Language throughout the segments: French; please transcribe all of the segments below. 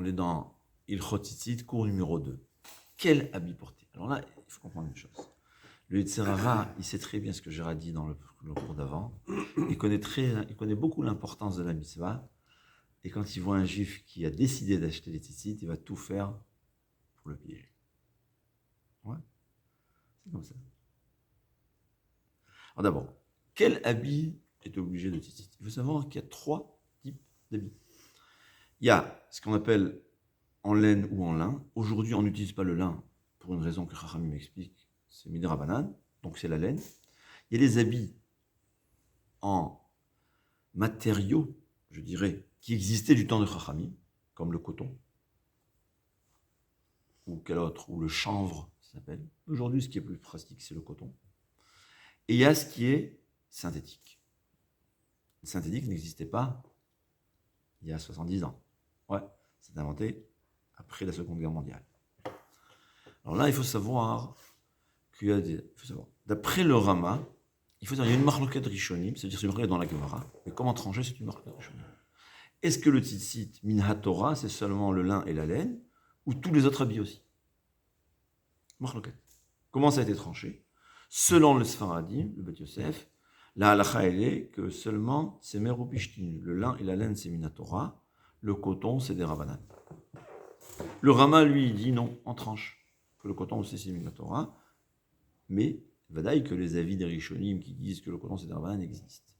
on est dans Ilchot Tzitzit, cours numéro 2. Quel habit porter? Alors là, il faut comprendre une chose. Le Yetzer Hara, il sait très bien ce que Gérard dit dans le cours d'avant. Il connaît beaucoup l'importance de la mitzvah. Et quand il voit un juif qui a décidé d'acheter les tzitzit, il va tout faire pour le piéger. Ouais, c'est comme ça. Alors d'abord, quel habit est obligé de tzitzit? Il faut savoir qu'il y a 3 types d'habits. Il y a ce qu'on appelle en laine ou en lin. Aujourd'hui, on n'utilise pas le lin pour une raison que Chachamim m'explique. C'est Midera Banane, donc c'est la laine. Il y a des habits en matériaux, je dirais, qui existaient du temps de Chachamim, comme le coton, ou quel autre, ou le chanvre, ça s'appelle. Aujourd'hui, ce qui est plus pratique, c'est le coton. Et il y a ce qui est synthétique. Le synthétique n'existait pas il y a 70 ans. Ouais, c'est inventé après la Seconde Guerre mondiale. Alors là, il faut savoir qu'il y a des... D'après le Rama, il faut savoir qu'il y a une marloquette rishonim, c'est-à-dire c'est une marloquette dans la Gemara, mais comment trancher, c'est une marloquette rishonim. Est-ce que le tzitzit minha Torah, c'est seulement le lin et la laine, ou tous les autres habits aussi? Marloquette. Comment ça a été tranché? Selon le Sfaradim, le Bet Yosef, la halacha elle est que seulement c'est meru pishtin, le lin et la laine c'est minha Torah, le coton c'est des Rabbanan. Le Rama lui il dit non, en tranche, que le coton aussi c'est minha Torah, mais vadaï que les avis des Rishonim qui disent que le coton c'est des Rabbanan existent.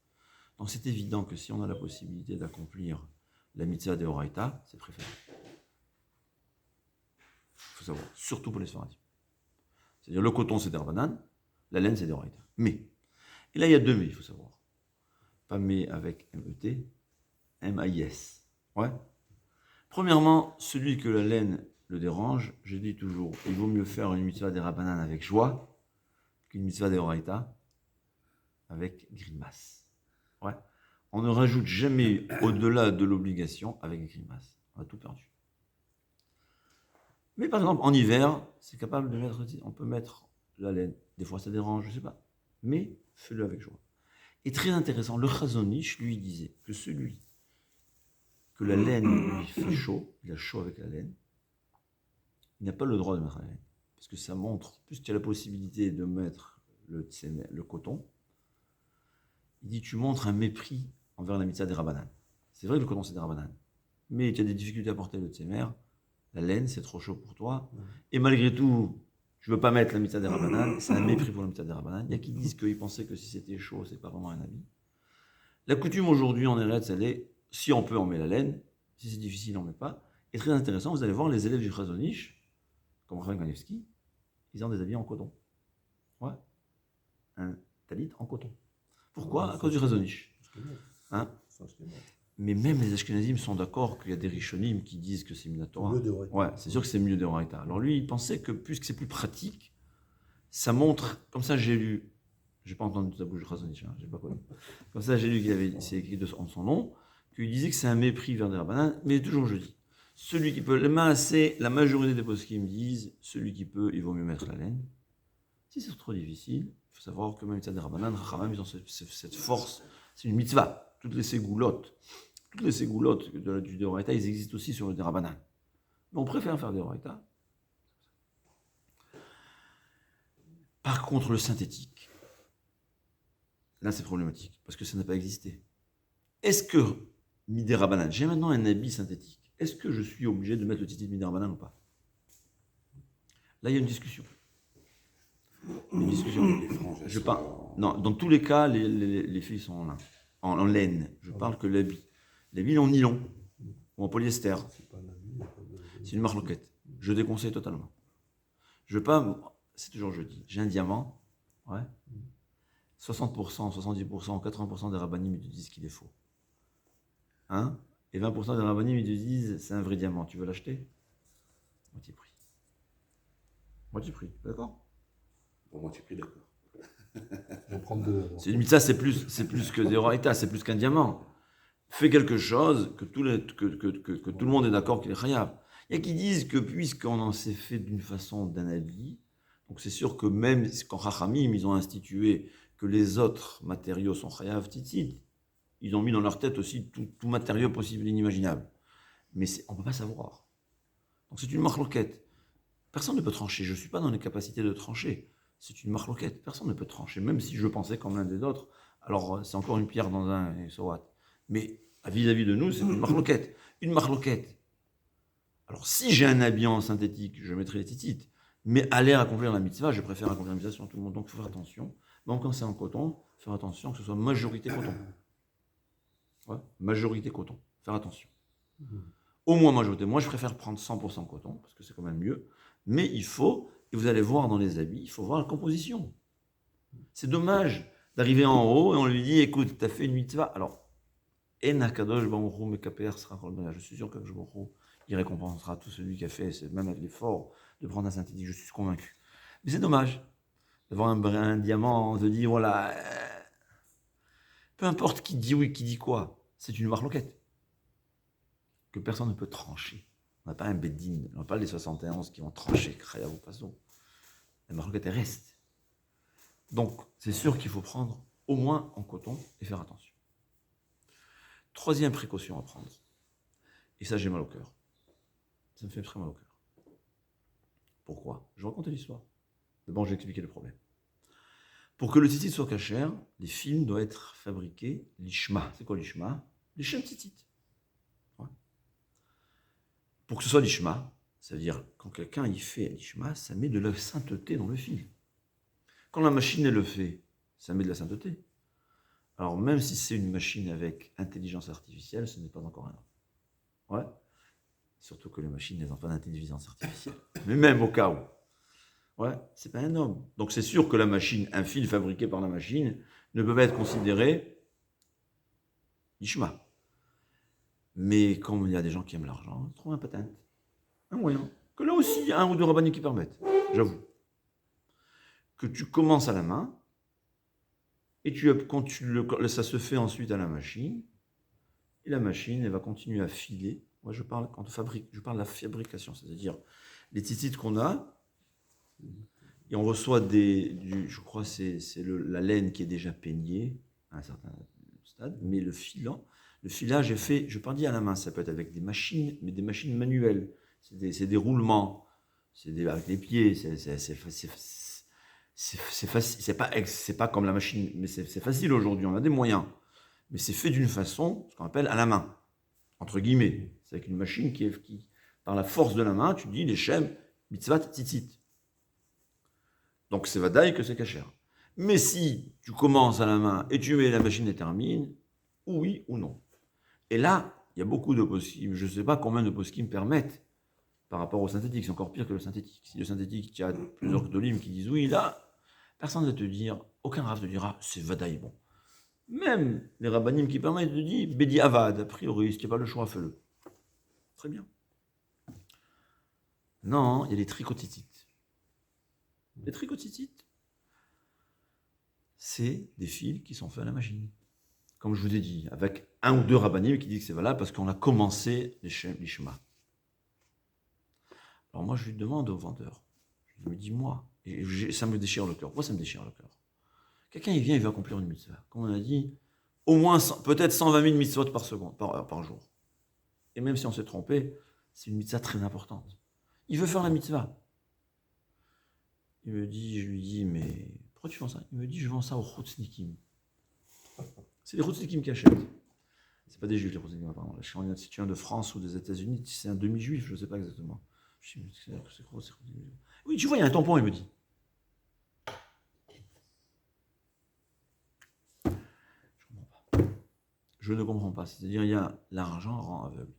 Donc c'est évident que si on a la possibilité d'accomplir la mitzvah de Horaïta, c'est préférable. Il faut savoir, surtout pour les Sfaradim. C'est-à-dire le coton c'est des Rabbanan, la laine c'est des Horaïta. Mais, et là il y a 2 mais, il faut savoir. Pas mais avec M-E-T, M-A-I-S. Ouais. Premièrement, celui que la laine le dérange, je dis toujours, il vaut mieux faire une mitzvah des Rabbanan avec joie qu'une mitzvah des Horaïta avec grimace. Ouais. On ne rajoute jamais au-delà de l'obligation avec grimace. On a tout perdu. Mais par exemple, en hiver, c'est capable de mettre, on peut mettre la laine. Des fois, ça dérange, je ne sais pas. Mais fais-le avec joie. Et très intéressant, le Chazon Ish lui disait que celui que la laine lui fait chaud, il a chaud avec la laine, il n'a pas le droit de mettre la laine. Parce que ça montre, puisque tu as la possibilité de mettre le coton, il dit tu montres un mépris envers la mitzvah des Rabbanan. C'est vrai que le coton c'est des Rabbanan, mais tu as des difficultés à porter le tsemer, la laine c'est trop chaud pour toi, et malgré tout, je ne veux pas mettre la mitzvah des Rabbanan, c'est un mépris pour la mitzvah des Rabbanan. Il y a qui disent qu'ils pensaient que si c'était chaud, c'est pas vraiment un habit. La coutume aujourd'hui en Eretz, elle est, si on peut, on met la laine, si c'est difficile, on ne met pas. Et très intéressant, vous allez voir les élèves du Chazon Ish, comme Raphaël Kanevski, ils ont des habits en coton. Ouais. Un talit en coton. Pourquoi? À cause du Chazon Ish. Hein? Mais même les Ashkenazim sont d'accord qu'il y a des Rishonim qui disent que c'est mieux de Torah. Ouais, c'est sûr que c'est mieux de Horaïta. Alors lui, il pensait que puisque c'est plus pratique, ça montre, comme ça j'ai lu, j'ai pas entendu ta bouche de Chazon Ish, hein, j'ai pas connu. Comme ça j'ai lu qu'il avait, c'est écrit en son nom, qu'il disait que c'est un mépris vers des Rabbanan, mais toujours je dis, celui qui peut, la majorité des poskim disent, celui qui peut, il vaut mieux mettre la laine. Si c'est trop difficile, il faut savoir que même les Rabbanan, Chachamim, ils ont cette force, c'est une mitzvah. Toutes les ségoulottes du Deoraita, ils existent aussi sur le Rabbanan. Mais on préfère faire des Deoraita. Par contre, le synthétique, là c'est problématique, parce que ça n'a pas existé. Est-ce que, Midé Rabbanan, j'ai maintenant un habit synthétique, est-ce que je suis obligé de mettre le titre de Midé Rabbanan ou pas? Là, il y a une discussion. Je parle. Non, dans tous les cas, les filles sont en laine. Je parle que l'habit. L'habit en nylon ou en polyester. C'est une marloquette. Je déconseille totalement. Je veux pas. C'est toujours je dis. J'ai un diamant. Ouais. 60%, 70%, 80% des rabbanim ils te disent qu'il est faux. Hein? Et 20% des rabbanim ils te disent c'est un vrai diamant. Tu veux l'acheter? Moitié prix. Moitié prix. D'accord? Pour moitié prix, d'accord. C'est une mitzvah, c'est plus que des Horaïta, c'est plus qu'un diamant. Fais quelque chose que tout le monde est d'accord qu'il est chayav. Il y a qui disent que puisqu'on en s'est fait d'une façon d'un habit, donc c'est sûr que même quand Chachamim, ils ont institué que les autres matériaux sont chayav tzitzit, ils ont mis dans leur tête aussi tout matériau possible et inimaginable. Mais on ne peut pas savoir. Donc c'est une marloquette. Personne ne peut trancher. Je ne suis pas dans les capacités de trancher. C'est une marloquette. Personne ne peut trancher. Même si je pensais comme l'un des autres, alors c'est encore une pierre dans un et so what. Mais vis-à-vis de nous, c'est une marloquette. Une marloquette. Alors si j'ai un habit en synthétique, je mettrai les titites. Mais aller accomplir la mitzvah, je préfère accomplir la mitzvah sur tout le monde. Donc il faut faire attention. Même quand c'est en coton, faire attention que ce soit majorité coton. Ouais, majorité coton. Faire attention. Au moins majorité. Moi, je préfère prendre 100% coton, parce que c'est quand même mieux. Mais il faut, et vous allez voir dans les habits, il faut voir la composition. C'est dommage d'arriver en haut et on lui dit, écoute, tu as fait une mitzvah. Alors, je suis sûr que il récompensera tout celui qui a fait, même avec l'effort de prendre un synthétique, je suis convaincu. Mais c'est dommage d'avoir un diamant, de dire, voilà, peu importe qui dit oui, qui dit quoi, c'est une marloquette que personne ne peut trancher. On n'a pas un beddin, on n'a pas les 71 qui vont trancher, créa ou paso. La marloquette reste. Donc, c'est sûr qu'il faut prendre au moins en coton et faire attention. Troisième précaution à prendre, et ça j'ai mal au cœur. Ça me fait très mal au cœur. Pourquoi? Je vais raconter l'histoire. D'abord, je vais expliquer le problème. Pour que le tzitzit soit cachère, les films doivent être fabriqués l'ishma. C'est quoi l'ishma? Les chaînes tzitzit. Ouais. Pour que ce soit l'ishma, ça veut dire quand quelqu'un y fait l'ishma, ça met de la sainteté dans le fil. Quand la machine elle le fait, ça met de la sainteté. Alors même si c'est une machine avec intelligence artificielle, ce n'est pas encore un homme. Ouais. Surtout que les machines n'ont pas d'intelligence artificielle. Mais même au cas où. Ouais, c'est pas un homme. Donc c'est sûr que la machine, un fil fabriqué par la machine, ne peut pas être considéré Ishma. Mais comme il y a des gens qui aiment l'argent, ils trouvent un patent, un moyen. Que là aussi, il y a un ou deux rabbinés qui permettent, j'avoue. Que tu commences à la main, et ça se fait ensuite à la machine, et la machine, elle va continuer à filer. Moi, je parle de la fabrication, c'est-à-dire les tzitzit qu'on a, et on reçoit je crois que c'est la laine qui est déjà peignée à un certain stade, mais le filage est fait, je ne pas dire à la main, ça peut être avec des machines, mais des machines manuelles. C'est des roulements, avec les pieds, c'est facile, c'est pas comme la machine, mais c'est facile aujourd'hui, on a des moyens. Mais c'est fait d'une façon, ce qu'on appelle à la main, entre guillemets. C'est avec une machine qui, par la force de la main, tu dis les shem, mitzvah, tzitzit. Donc c'est vadaï que c'est cachère. Mais si tu commences à la main et tu mets la machine et termine, oui ou non. Et là, il y a beaucoup de poskim. Je ne sais pas combien de poskim permettent par rapport au synthétique. C'est encore pire que le synthétique. Si le synthétique, il y a plusieurs dolim qui disent oui, là, personne ne va te dire, aucun rav te dira, c'est vadaï bon. Même les rabbanim qui permettent de dire, bédi avad, a priori, si tu n'as pas le choix, fais-le. Très bien. Non, il y a les tricotites. Les tricotites, c'est des fils qui sont faits à la machine. Comme je vous ai dit, avec un ou deux rabbanim qui disent que c'est valable parce qu'on a commencé les shema. Alors moi, je lui demande au vendeur, je lui dis moi, et ça me déchire le cœur. Pourquoi ça me déchire le cœur? Quelqu'un, il vient, il veut accomplir une mitzvah. Comme on a dit, au moins, peut-être 120 000 mitzvot par jour. Et même si on s'est trompé, c'est une mitzvah très importante. Il veut faire la mitzvah. Je lui dis, mais pourquoi tu vends ça? Il me dit, je vends ça aux Chutznikim. C'est les Chutznikim qui achètent. C'est pas des juifs, les Chutznikim, apparemment. Si tu viens de France ou des États-Unis, c'est un demi-juif, je ne sais pas exactement. Je dis, c'est quoi, c'est Chutznikim? Oui, tu vois, il y a un tampon, il me dit. Je ne comprends pas. C'est-à-dire, il y a l'argent rend aveugle.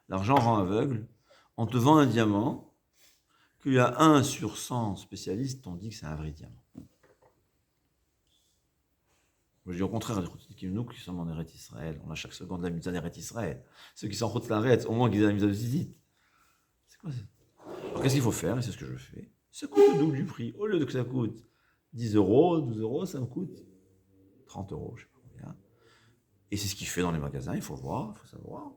L'argent rend aveugle. On te vend un diamant, qu'il y a 1 sur 100 spécialistes, on dit que c'est un vrai diamant. Je dis au contraire, nous qui sommes en Eretz Israël, on a chaque seconde la mitzvah d'Eretz Israël. Ceux qui sont en route l'arrêt, au moins qu'ils aient la mitzvah de Zizit. C'est quoi ça? Alors qu'est-ce qu'il faut faire? Et c'est ce que je fais. Ça coûte le double du prix. Au lieu de que ça coûte 10 euros, 12 euros, ça me coûte 30 euros, je ne sais pas combien. Et c'est ce qu'il fait dans les magasins, il faut voir, il faut savoir.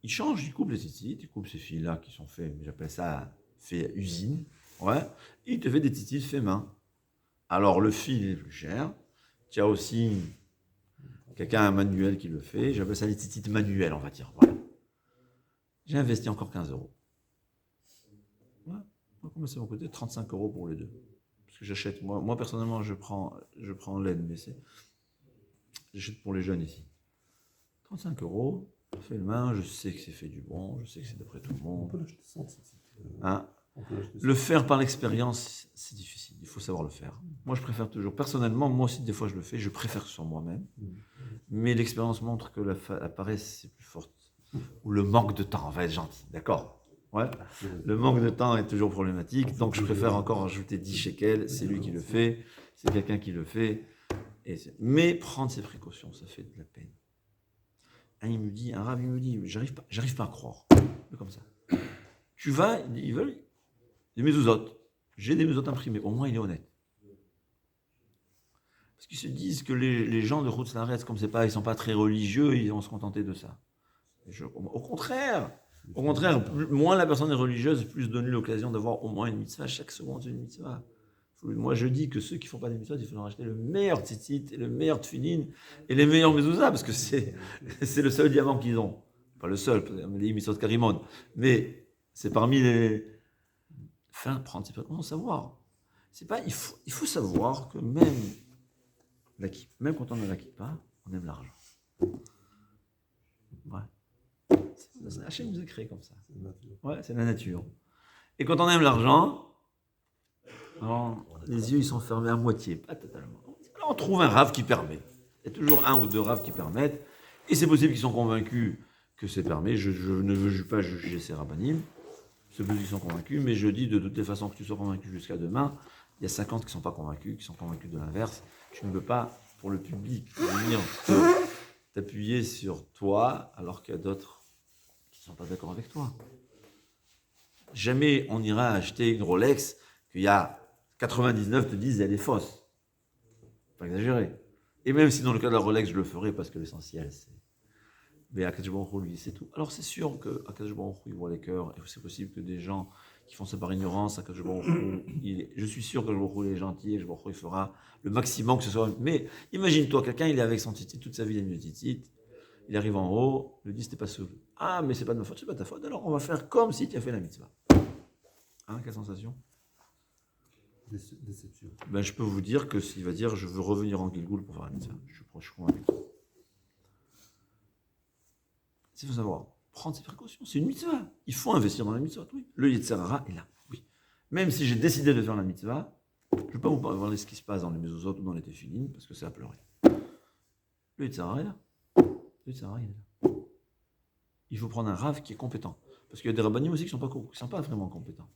Il change, il coupe les tzitzit, il coupe ces fils-là qui sont faits, j'appelle ça fait usine, ouais, et il te fait des tzitzit fait main. Alors le fil est plus cher, tu as aussi quelqu'un, un manuel qui le fait, j'appelle ça les tzitzit manuels, on va dire, voilà. J'ai investi encore 15 euros. Ouais, on va commencer de mon côté, 35 euros pour les deux. Parce que j'achète, moi personnellement, je prends l'aide, mais j'achète pour les jeunes ici. 35 euros, je fais le main, je sais que c'est fait du bon, je sais que c'est d'après tout le On monde. peut l'acheter sans. Hein? On peut l'acheter Le faire par l'expérience, c'est difficile, il faut savoir le faire. Moi, je préfère toujours, personnellement, moi aussi, des fois, je le fais, je préfère sur moi-même. Mais l'expérience montre que la paresse, c'est plus forte. Ou le manque de temps, on va être gentil, d'accord? Ouais. Le manque de temps est toujours problématique, donc je préfère encore ajouter 10 shekels, c'est lui qui le fait, c'est quelqu'un qui le fait. Mais prendre ses précautions, ça fait de la peine. Un rave, il me dit, j'arrive pas à croire. Comme ça. Tu vas, ils veulent des mezuzot. J'ai des mezuzot imprimés, au moins il est honnête. Parce qu'ils se disent que les gens de Routz Laretz, comme c'est pas, ils sont pas très religieux, ils vont se contenter de ça. Au contraire, moins la personne est religieuse, plus donne l'occasion d'avoir au moins une mitzvah. Chaque seconde, c'est une mitzvah. Moi, je dis que ceux qui font pas des mitzvahs, il faut leur acheter le meilleur tzitzit, et le meilleur tefillin, et les meilleurs mezuzahs, parce que c'est le seul diamant qu'ils ont. Pas le seul, les mitzvot karimon. Mais c'est parmi les... Enfin, prendre, c'est pas comment savoir. C'est pas, il faut savoir que même quand on a la kippa, on aime l'argent. Ouais. Hachem nous a créé comme ça. Ouais, c'est la nature. Et quand on aime l'argent, alors, les yeux ils sont fermés à moitié, pas totalement. Alors on trouve un rave qui permet. Il y a toujours un ou deux raves qui permettent. Et c'est possible qu'ils sont convaincus que c'est permis. Je ne veux pas juger ces rabbinim. C'est possible qu'ils sont convaincus, mais je dis de toutes les façons que tu sois convaincu jusqu'à demain, il y a 50 qui ne sont pas convaincus, qui sont convaincus de l'inverse. Tu ne peux pas, pour le public, venir t'appuyer sur toi alors qu'il y a d'autres qui ne sont pas d'accord avec toi. Jamais on ira acheter une Rolex qu'il y a 99 te disent elle est fausse. Pas exagérer. Et même si dans le cas de la Rolex je le ferai parce que l'essentiel c'est. Mais Akadosh Baruch Hu, lui, c'est tout. Alors c'est sûr que Akadosh Baruch Hu, il voit les cœurs, et c'est possible que des gens qui font ça par ignorance, Akadosh Baruch Hu, je suis sûr que Akadosh Baruch Hu est gentil, et Akadosh Baruch Hu, il fera le maximum que ce soit. Mais imagine-toi, quelqu'un, il est avec son titit, toute sa vie il a mis le titit, il arrive en haut, il lui dit c'était pas sauvé. Ah, mais c'est pas de ma faute, c'est pas ta faute, alors on va faire comme si tu as fait la mitzvah. Hein, quelle sensation? Déception. Ben, je peux vous dire que s'il va dire je veux revenir en Gilgoul pour faire la mitzvah, je suis convaincu. Il faut savoir prendre ses précautions. C'est une mitzvah. Il faut investir dans la mitzvah. Oui. Le Yetzer Hara est là. Oui. Même si j'ai décidé de faire la mitzvah, je ne vais pas vous parler de ce qui se passe dans les mezuzot ou dans les téfilines, parce que c'est à pleurer. Le Yetzer Hara est là. Le Yetzer Hara, il est là. Il faut prendre un rav qui est compétent. Parce qu'il y a des rabbanim aussi qui ne sont pas vraiment compétents.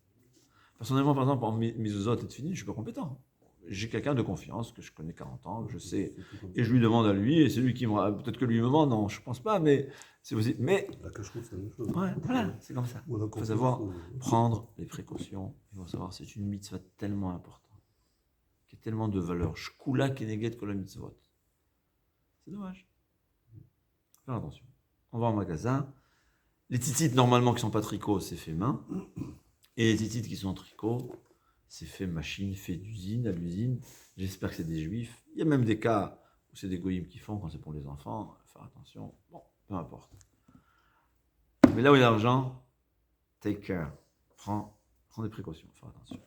Personnellement, par exemple, en mezuzot et téfilines, je ne suis pas compétent. J'ai quelqu'un de confiance, que je connais 40 ans, que je sais, et je lui demande à lui, et c'est lui qui me... Peut-être que lui me ment, non, je ne pense pas, mais c'est possible. Mais... La cache-route, c'est la même chose. Ouais, voilà, c'est comme ça. Il faut savoir prendre les précautions, il faut savoir c'est une mitzvah tellement importante, qui a tellement de valeur. Shkula keneged kol mitzvot. C'est dommage. Faire attention. On va en magasin. Les titites, normalement, qui ne sont pas tricot, c'est fait main. Et les titites qui sont en tricot, c'est fait machine, fait d'usine, à l'usine. J'espère que c'est des juifs. Il y a même des cas où c'est des goyim qui font quand c'est pour les enfants. Faire attention. Bon, peu importe. Mais là où il y a l'argent, take care. Prends des précautions. Faire attention.